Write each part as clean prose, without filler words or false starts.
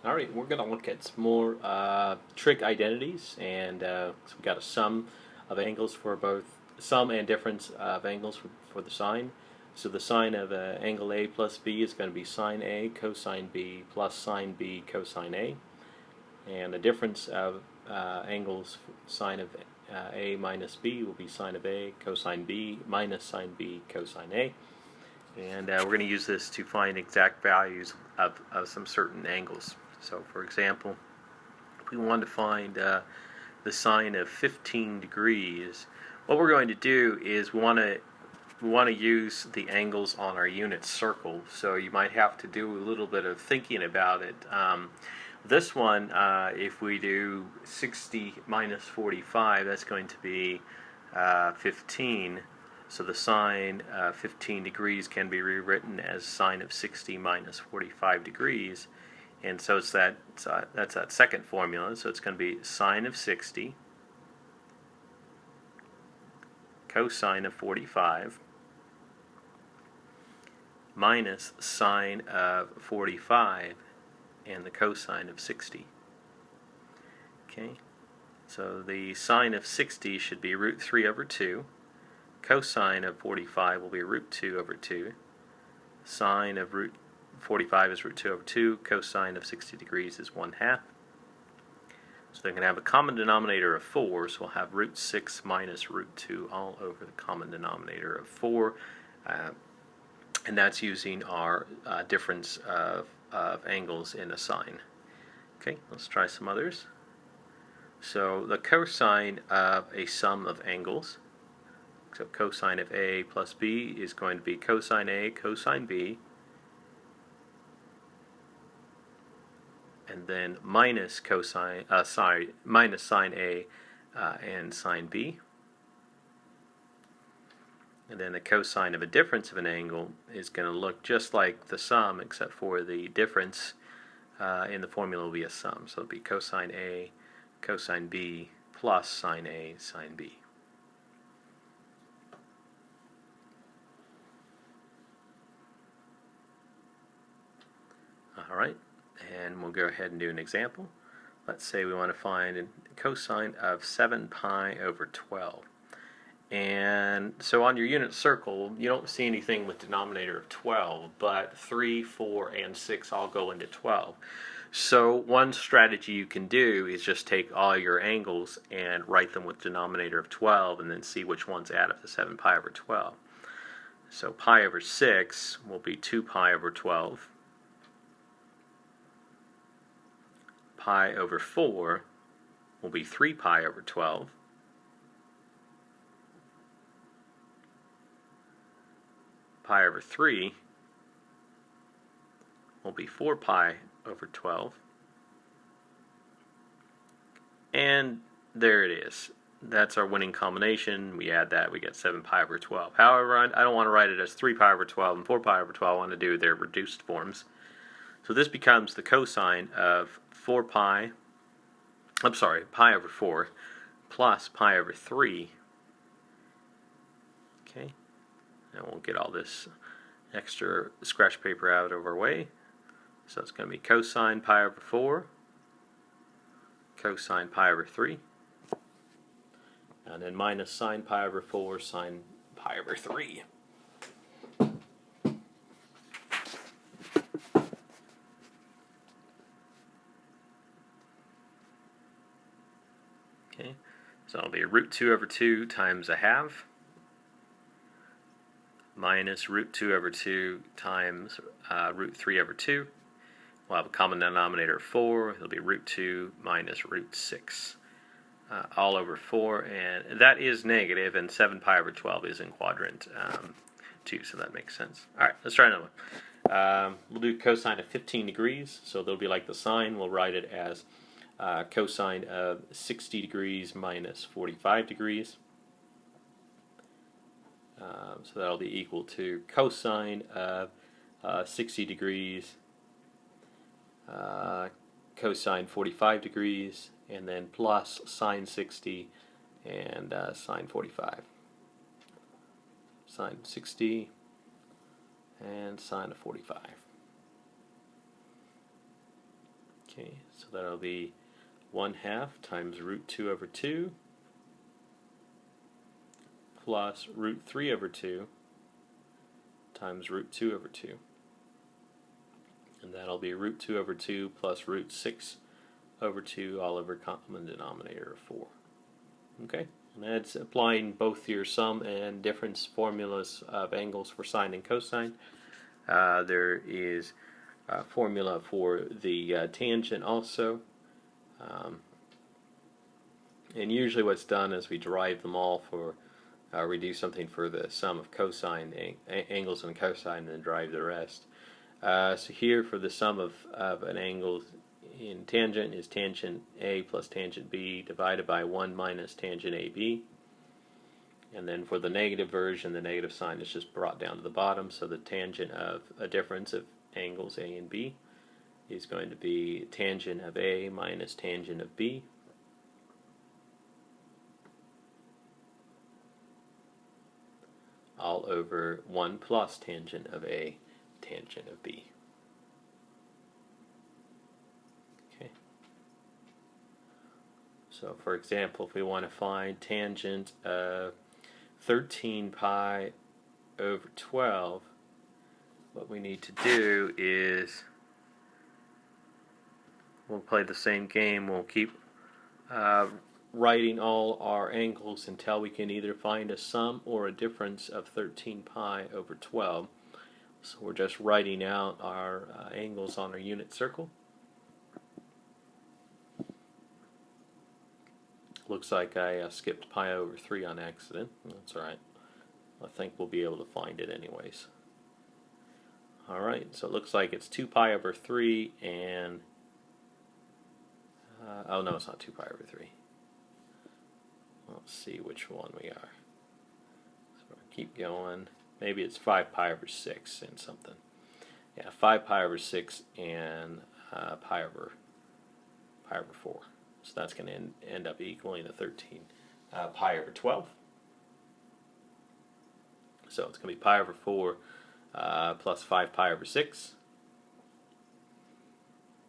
Alright, we're going to look at some more trig identities, and so we've got a sum of angles for both sum and difference of angles for the sine. So the sine of angle A plus B is going to be sine A cosine B plus sine B cosine A, and the difference of angles sine of A minus B will be sine of A cosine B minus sine B cosine A. And we're going to use this to find exact values of some certain angles. So for example, if we want to find the sine of 15 degrees, what we're going to do is we want to use the angles on our unit circle. So you might have to do a little bit of thinking about it. This one, if we do 60 minus 45, that's going to be 15. So the sine 15 degrees can be rewritten as sine of 60 minus 45 degrees. And so it's that's that second formula. So it's going to be sine of 60 cosine of 45 minus sine of 45 and the cosine of 60. Okay, so the sine of 60 should be root 3 over 2. Cosine of 45 will be root 2 over 2. Sine of root 45 is root 2 over 2. Cosine of 60 degrees is 1/2. So they're going to have a common denominator of 4, so we'll have root 6 minus root 2 all over the common denominator of 4. And that's using our difference of angles in a sine. Okay, let's try some others. So the cosine of a sum of angles, so cosine of A plus B is going to be cosine A cosine B, and then minus minus sine A and sine B. And then the cosine of a difference of an angle is going to look just like the sum, except for the difference in the formula will be a sum. So it'll be cosine A cosine B plus sine A sine B. Alright, and we'll go ahead and do an example. Let's say we want to find a cosine of 7 pi over 12. And so on your unit circle, you don't see anything with denominator of 12, but 3, 4, and 6 all go into 12. So one strategy you can do is just take all your angles and write them with denominator of 12 and then see which ones add up to 7 pi over 12. So pi over 6 will be 2 pi over 12. Pi over 4 will be 3 pi over 12. Pi over 3 will be 4 pi over 12. And there it is. That's our winning combination. We add that, we get 7 pi over 12. However, I don't want to write it as 3 pi over 12 and 4 pi over 12. I want to do their reduced forms. So this becomes the cosine of 4 pi, pi over 4 plus pi over 3. Okay, and we'll get all this extra scratch paper out of our way. So it's going to be cosine pi over 4, cosine pi over 3, and then minus sine pi over 4, sine pi over 3. Okay, so it'll be root 2 over 2 times 1/2 minus root 2 over 2 times root 3 over 2. We'll have a common denominator of 4. It'll be root 2 minus root 6 all over 4. And that is negative, and 7 pi over 12 is in quadrant 2, so that makes sense. Alright, let's try another one. We'll do cosine of 15 degrees, so they'll be like the sine. We'll write it as cosine of 60 degrees minus 45 degrees. So that'll be equal to cosine of 60 degrees, cosine 45 degrees, and then plus sine 60 and sine 45. Sine 60 and sine of 45. Okay, so that'll be 1/2 times root 2 over 2 plus root 3 over 2 times root 2 over 2. And that'll be root 2 over 2 plus root 6 over 2 all over common denominator of 4. Okay, and that's applying both your sum and difference formulas of angles for sine and cosine. There is a formula for the tangent also. And usually what's done is we derive them all for, we do something for the sum of cosine angles and cosine and then derive the rest. So here for the sum of an angle in tangent is tangent A plus tangent B divided by 1 minus tangent AB. And then for the negative version, the negative sign is just brought down to the bottom, so the tangent of a difference of angles A and B is going to be tangent of A minus tangent of B. All over 1 plus tangent of A, tangent of B. Okay. So for example, if we want to find tangent of 13 pi over 12, what we need to do is we'll play the same game. We'll keep writing all our angles until we can either find a sum or a difference of 13 pi over 12. So we're just writing out our angles on our unit circle. Looks like I skipped pi over 3 on accident. That's alright. I think we'll be able to find it anyways. Alright, so it looks like it's 2 pi over 3 and oh no, it's not 2 pi over 3. Let's see which one we are. So we'll keep going. Maybe it's 5 pi over 6 and something. Yeah, 5 pi over 6 and pi over 4. So that's going to end up equaling the 13 pi over 12. So it's going to be pi over 4 plus 5 pi over 6.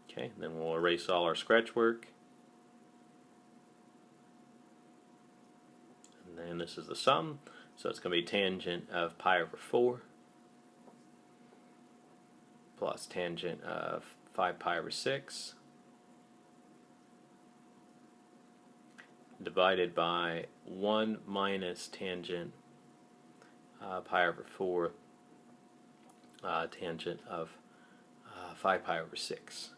Okay, and then we'll erase all our scratch work. And then this is the sum. So it's going to be tangent of pi over 4 plus tangent of 5 pi over 6 divided by 1 minus tangent pi over 4 tangent of 5 pi over 6.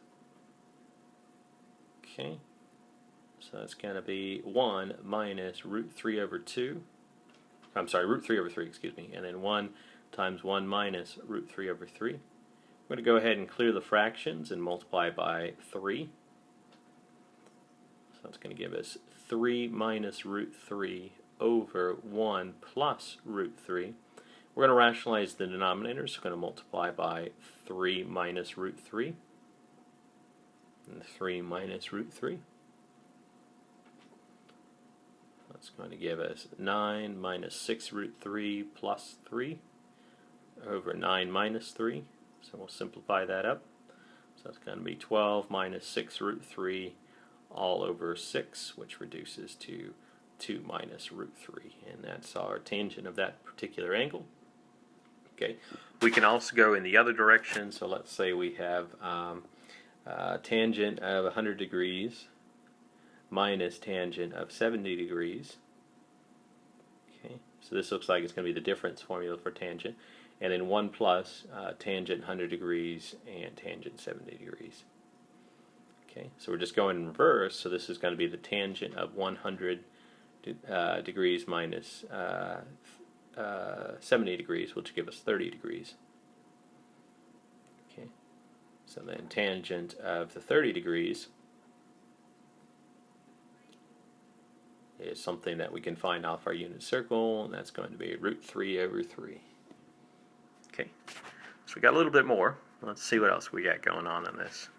Okay, so that's going to be 1 minus root 3 over 2. I'm sorry, root 3 over 3, excuse me, and then 1 times 1 minus root 3 over 3. We're going to go ahead and clear the fractions and multiply by 3. So it's going to give us 3 minus root 3 over 1 plus root 3. We're going to rationalize the denominator, so we're going to multiply by 3 minus root 3. And 3 minus root 3. That's going to give us 9 minus 6 root 3 plus 3 over 9 minus 3. So we'll simplify that up. So it's going to be 12 minus 6 root 3 all over 6, which reduces to 2 minus root 3. And that's our tangent of that particular angle. Okay. We can also go in the other direction. So let's say we have tangent of 100 degrees minus tangent of 70 degrees. Okay, so this looks like it's going to be the difference formula for tangent. And then 1 plus tangent 100 degrees and tangent 70 degrees. Okay, so we're just going in reverse, so this is going to be the tangent of 100 degrees minus 70 degrees, which will give us 30 degrees. Okay, so then tangent of the 30 degrees is something that we can find off our unit circle, and that's going to be root 3 over 3. Okay, so we got a little bit more. Let's see what else we got going on in this.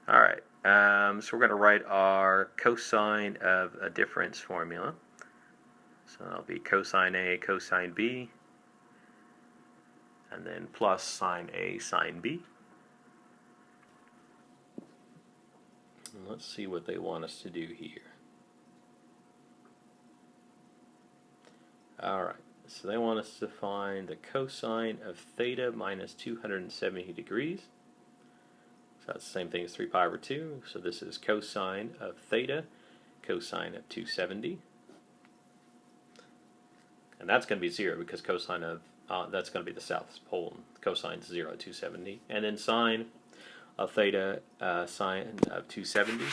Alright, so we're going to write our cosine of a difference formula. So that'll be cosine A, cosine B, and then plus sine A, sine B. let's see what they want us to do here. Alright, so they want us to find the cosine of theta minus 270 degrees. So that's the same thing as 3 pi over 2. So this is cosine of theta, cosine of 270. And that's going to be 0 because cosine of, that's going to be the south pole. Cosine is 0 at 270. And then sine of theta, sine of 270.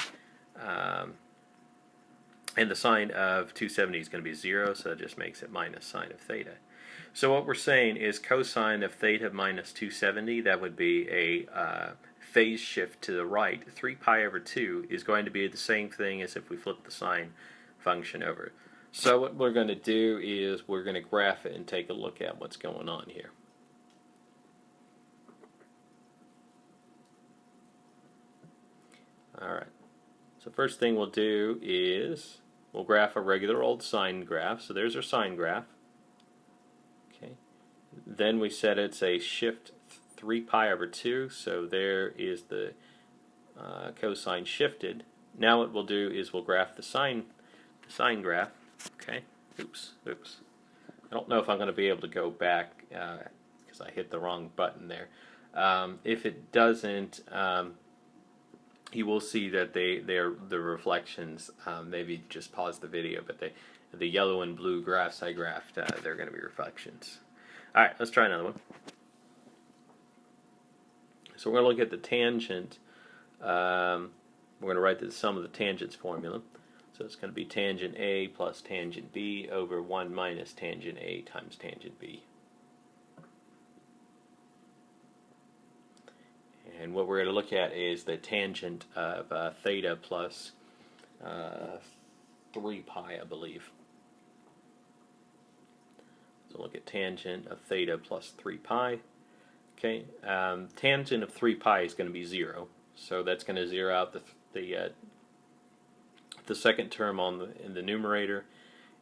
And the sine of 270 is going to be 0, so that just makes it minus sine of theta. So what we're saying is cosine of theta minus 270, that would be a phase shift to the right. 3 pi over 2 is going to be the same thing as if we flip the sine function over. So what we're going to do is we're going to graph it and take a look at what's going on here. Alright, so first thing we'll do is we'll graph a regular old sine graph. So there's our sine graph. Okay. Then we said it's a shift 3 pi over 2, so there is the cosine shifted. Now what we'll do is we'll graph the sine graph. Okay. Oops. I don't know if I'm going to be able to go back because I hit the wrong button there. If it doesn't, you will see that the reflections. Maybe just pause the video, but the yellow and blue graphs I graphed, they're going to be reflections. All right, let's try another one. So we're going to look at the tangent. We're going to write the sum of the tangents formula. So it's going to be tangent A plus tangent B over 1 minus tangent A times tangent B. And what we're going to look at is the tangent of theta plus 3 pi, I believe. So look at tangent of theta plus 3 pi. Okay, tangent of 3 pi is going to be 0. So that's going to zero out the second term in the numerator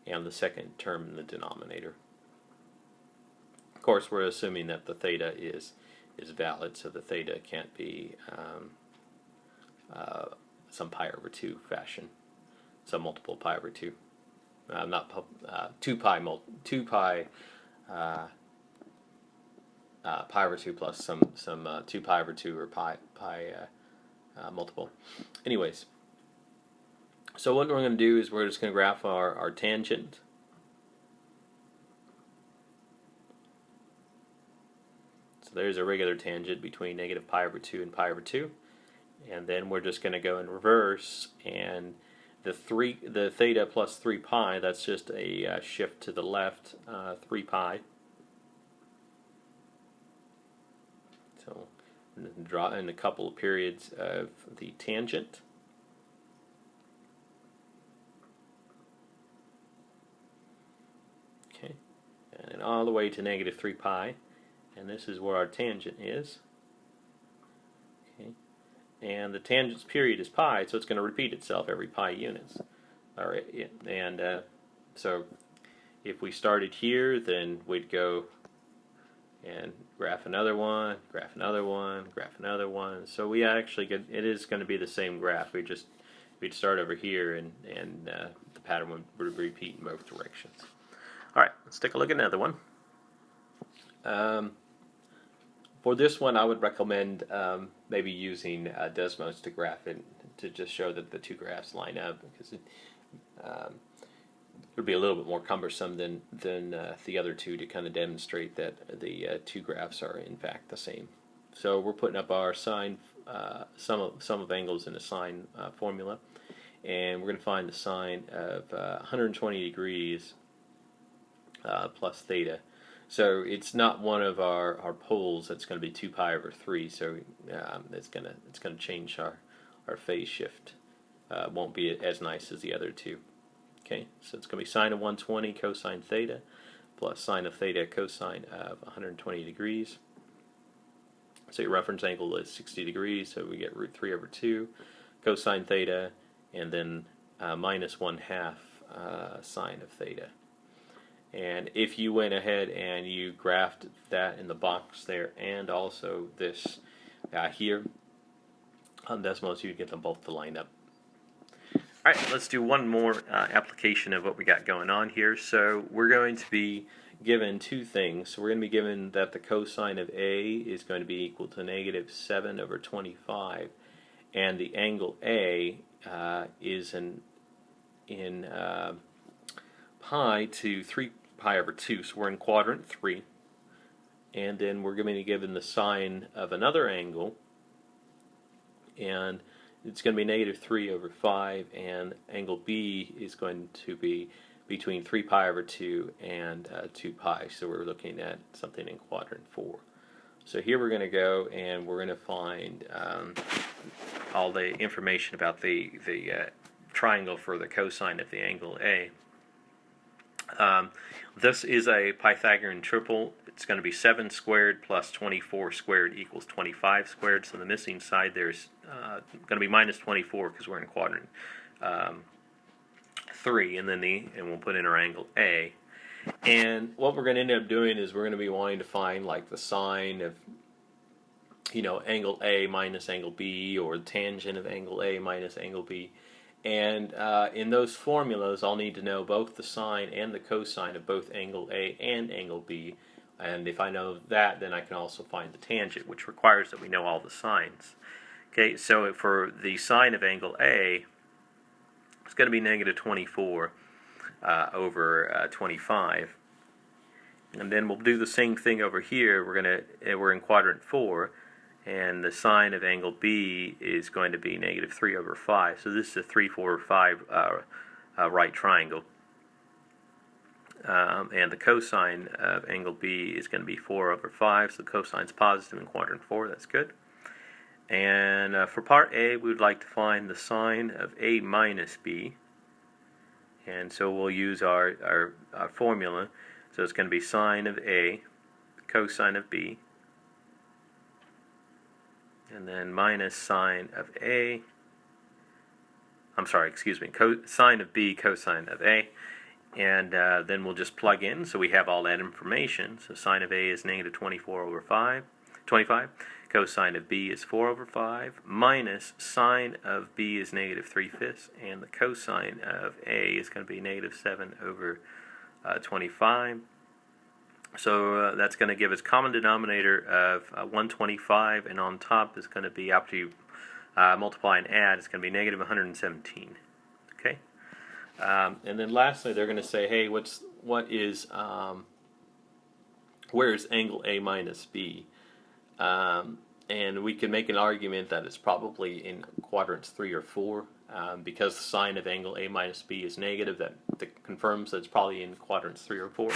and the second term in the denominator. Of course, we're assuming that the theta is valid, so the theta can't be some pi over 2 fashion, some multiple pi over 2, not 2 pi pi over 2 plus some 2 pi over 2 or pi multiple. Anyways, so what we're going to do is we're just going to graph our tangent. So there's a regular tangent between negative pi over 2 and pi over 2. And then we're just going to go in reverse, and the theta plus 3 pi, that's just a shift to the left, 3 pi. So draw in a couple of periods of the tangent. Okay, and then all the way to negative 3 pi. And this is where our tangent is. Okay, and the tangent's period is pi, so it's going to repeat itself every pi units. All right, and so if we started here, then we'd go and graph another one, graph another one, graph another one. So we actually get, it is going to be the same graph. We'd start over here, and the pattern would repeat in both directions. All right, let's take a look at another one. For this one, I would recommend maybe using Desmos to graph it, to just show that the two graphs line up, because it would be a little bit more cumbersome than the other two to kind of demonstrate that the two graphs are in fact the same. So we're putting up our sine sum of angles in a sine formula, and we're going to find the sine of 120 degrees plus theta. So it's not one of our poles that's going to be 2 pi over 3. So it's going to change our phase shift. Won't be as nice as the other two. Okay, so it's going to be sine of 120 cosine theta plus sine of theta cosine of 120 degrees. So your reference angle is 60 degrees, so we get root 3 over 2 cosine theta, and then minus 1/2 sine of theta. And if you went ahead and you graphed that in the box there, and also this here on Desmos, you'd get them both to line up Alright, let's do one more application of what we got going on here. So we're going to be given two things. So we're going to be given that the cosine of A is going to be equal to negative 7 over 25, and the angle A is in pi to 3 pi over 2. So we're in quadrant 3. And then we're going to be given the sine of another angle, and it's going to be negative 3 over 5, and angle B is going to be between 3 pi over 2 and 2 pi. So we're looking at something in quadrant 4. So here we're going to go and we're going to find all the information about the triangle for the cosine of the angle A. This is a Pythagorean triple. It's going to be 7 squared plus 24 squared equals 25 squared. So the missing side there's going to be minus 24 because we're in quadrant 3, and then we'll put in our angle A. And what we're going to end up doing is we're going to be wanting to find like the sine of angle A minus angle B, or the tangent of angle A minus angle B. And in those formulas, I'll need to know both the sine and the cosine of both angle A and angle B. And if I know that, then I can also find the tangent, which requires that we know all the sines. Okay, so for the sine of angle A, it's going to be negative 24 over 25. And then we'll do the same thing over here. We're in quadrant 4. And the sine of angle B is going to be negative 3 over 5. So this is a 3, 4, 5 right triangle. And the cosine of angle B is going to be 4 over 5. So the cosine's positive in quadrant 4. That's good. And for part A, we would like to find the sine of A minus B. And so we'll use our formula. So it's going to be sine of A, cosine of B, and then minus sine of A, sine of B, cosine of A, and then we'll just plug in, so we have all that information. So sine of A is negative 24 over 25, cosine of B is 4 over 5, minus sine of B is negative 3/5, and the cosine of A is going to be negative 7 over 25. So that's going to give us common denominator of 125, and on top is going to be, after you multiply and add, it's going to be negative 117. Okay, and then lastly, they're going to say, hey, where's angle A minus B? And we can make an argument that it's probably in quadrants 3 or 4, because the sine of angle A minus B is negative. That confirms that it's probably in quadrants 3 or 4.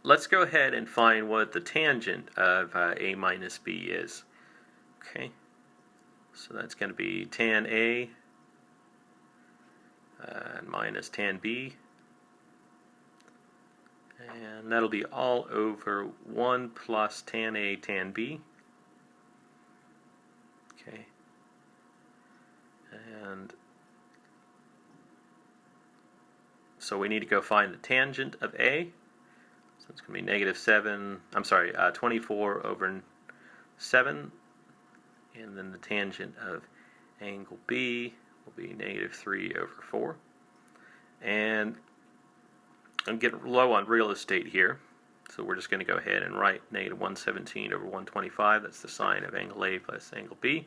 Let's go ahead and find what the tangent of A minus B is. Okay, so that's going to be tan A minus tan B, and that'll be all over 1 plus tan A tan B. Okay, and so we need to go find the tangent of A. So it's going to be negative 24 over 7, and then the tangent of angle B will be negative 3 over 4. And I'm getting low on real estate here, so we're just going to go ahead and write negative 117 over 125. That's the sine of angle A plus angle B,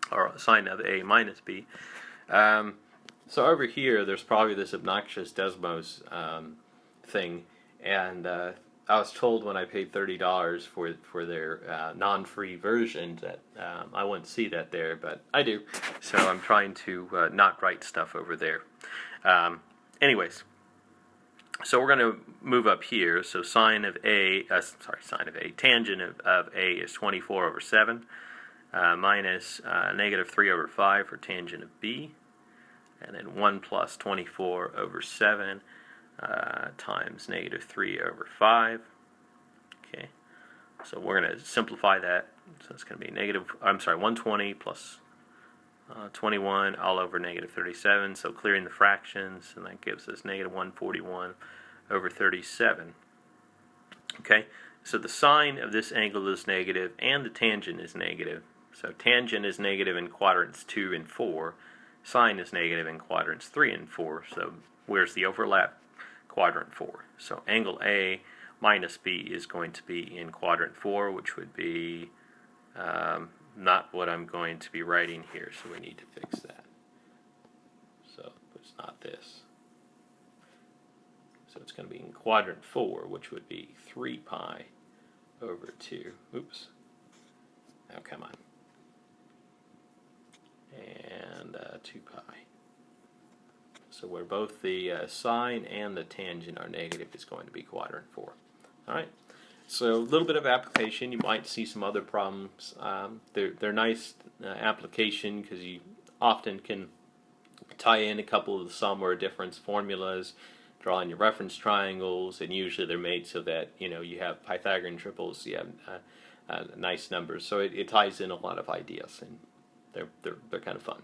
or sine of A minus B. So over here, there's probably this obnoxious Desmos thing, and I was told when I paid $30 for their non-free version that I wouldn't see that there, but I do. So I'm trying to not write stuff over there. Anyways, so we're going to move up here. So tangent of A is 24 over 7 minus negative 3 over 5 for tangent of B, and then 1 plus 24 over 7 times negative 3 over 5. Okay, so we're going to simplify that. So it's going to be 120 plus 21 all over negative 37. So clearing the fractions, and that gives us negative 141 over 37. Okay, So the sine of this angle is negative and the tangent is negative. So tangent is negative in quadrants 2 and 4. Sine is negative in quadrants 3 and 4. So where's the overlap? Quadrant 4. So angle A minus B is going to be in quadrant 4, which would be not what I'm going to be writing here, so we need to fix that. So it's not this. So it's going to be in quadrant 4, which would be 3 pi over 2. Oops. Now come on. And 2 pi. So where both the sine and the tangent are negative is going to be quadrant 4. Alright, so a little bit of application. You might see some other problems. They're nice application because you often can tie in a couple of the sum or difference formulas, draw in your reference triangles, and usually they're made so that you have Pythagorean triples, you have nice numbers. So it ties in a lot of ideas, and they're kind of fun.